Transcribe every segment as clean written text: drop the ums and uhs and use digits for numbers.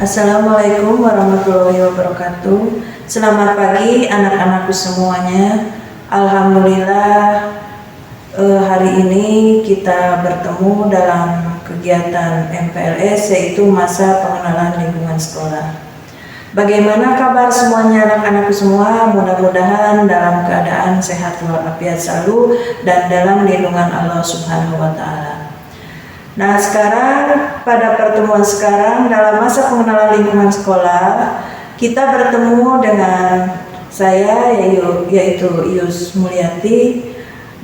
Assalamualaikum warahmatullahi wabarakatuh. Selamat pagi anak-anakku semuanya. Alhamdulillah hari ini kita bertemu dalam kegiatan MPLS, yaitu masa pengenalan lingkungan sekolah. Bagaimana kabar semuanya anak-anakku semua? Mudah-mudahan dalam keadaan sehat walafiat selalu dan dalam lindungan Allah Subhanahu wa Ta'ala. Nah, sekarang pada pertemuan sekarang dalam masa pengenalan lingkungan sekolah, kita bertemu dengan saya yaitu Ius Mulyati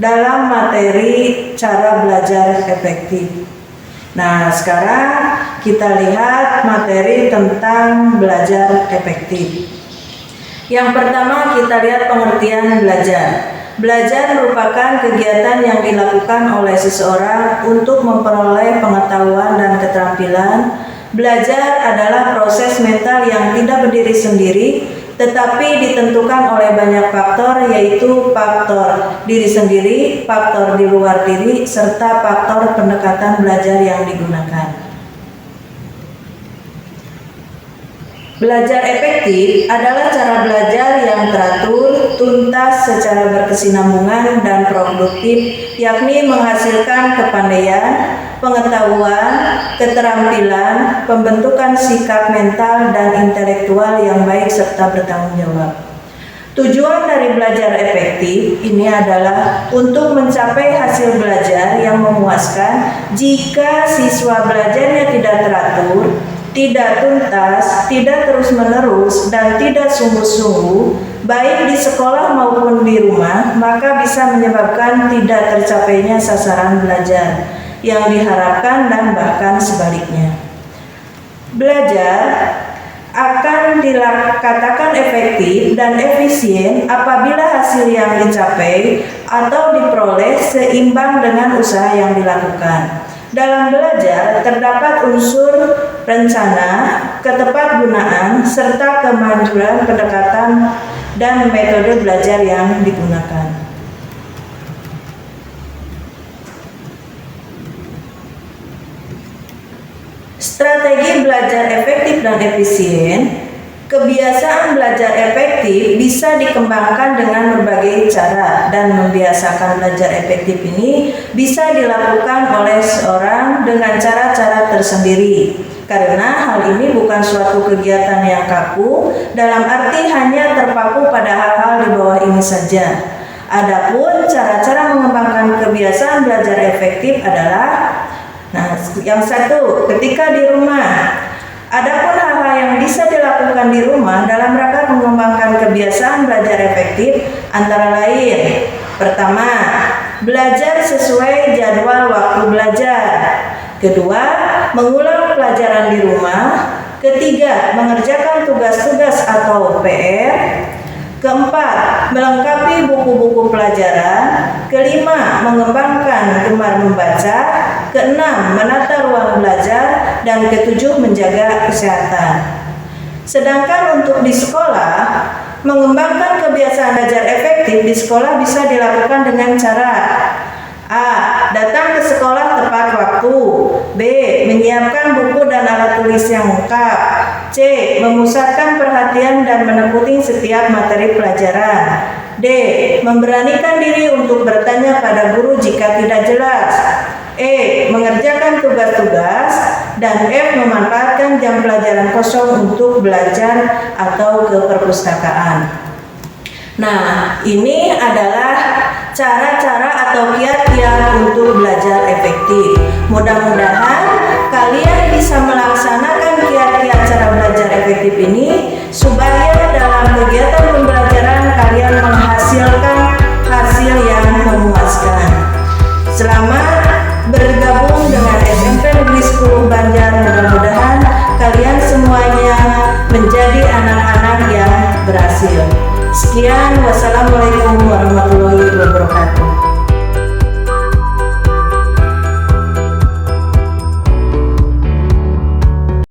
dalam materi cara belajar efektif. Nah, sekarang kita lihat materi tentang belajar efektif. Yang pertama kita lihat pengertian belajar. Belajar merupakan kegiatan yang dilakukan oleh seseorang untuk memperoleh pengetahuan dan keterampilan. Belajar adalah proses mental yang tidak berdiri sendiri, tetapi ditentukan oleh banyak faktor, yaitu faktor diri sendiri, faktor di luar diri, serta faktor pendekatan belajar yang digunakan. Belajar efektif adalah cara belajar yang teratur, tuntas, secara berkesinambungan, dan produktif, yakni menghasilkan kepandaian, pengetahuan, keterampilan, pembentukan sikap mental dan intelektual yang baik serta bertanggung jawab. Tujuan dari belajar efektif ini adalah untuk mencapai hasil belajar yang memuaskan. Jika siswa belajarnya tidak teratur, tidak tuntas, tidak terus-menerus, dan tidak sungguh-sungguh, baik di sekolah maupun di rumah, maka bisa menyebabkan tidak tercapainya sasaran belajar yang diharapkan dan bahkan sebaliknya. Belajar akan dikatakan efektif dan efisien apabila hasil yang dicapai atau diperoleh seimbang dengan usaha yang dilakukan. Dalam belajar terdapat unsur rencana, ketepatgunaan, serta kemanjuran pendekatan dan metode belajar yang digunakan. Strategi belajar efektif dan efisien. Kebiasaan belajar efektif bisa dikembangkan dengan berbagai cara, dan membiasakan belajar efektif ini bisa dilakukan oleh seorang dengan cara-cara tersendiri. Karena hal ini bukan suatu kegiatan yang kaku, dalam arti hanya terpaku pada hal-hal di bawah ini saja. Adapun cara-cara mengembangkan kebiasaan belajar efektif adalah, yang satu, ketika di rumah. Adapun hal-hal yang bisa dilakukan di rumah dalam rangka mengembangkan kebiasaan belajar efektif antara lain: pertama, belajar sesuai jadwal waktu belajar. Kedua, mengulang pelajaran di rumah. Ketiga, mengerjakan tugas-tugas atau PR. Keempat, melengkapi buku-buku pelajaran. Kelima, mengembangkan gemar membaca. Keenam, menata ruang belajar. Dan ketujuh, menjaga kesehatan. Sedangkan untuk di sekolah, mengembangkan kebiasaan belajar efektif di sekolah bisa dilakukan dengan cara: A. Datang ke sekolah tepat waktu. B. Menyiapkan buku dan alat tulis yang lengkap. C. Memusatkan perhatian dan menekuni setiap materi pelajaran. D. Memberanikan diri untuk bertanya pada guru jika tidak jelas. E. Mengerjakan tugas-tugas. Dan F. Memanfaatkan jam pelajaran kosong untuk belajar atau ke perpustakaan. Nah, ini adalah cara-cara atau kiat-kiat untuk belajar efektif. Mudah-mudahan kalian bisa melaksanakan kiat-kiat cara belajar efektif ini supaya dalam kegiatan pembelajaran kalian menghasilkan hasil yang memuaskan. Selamat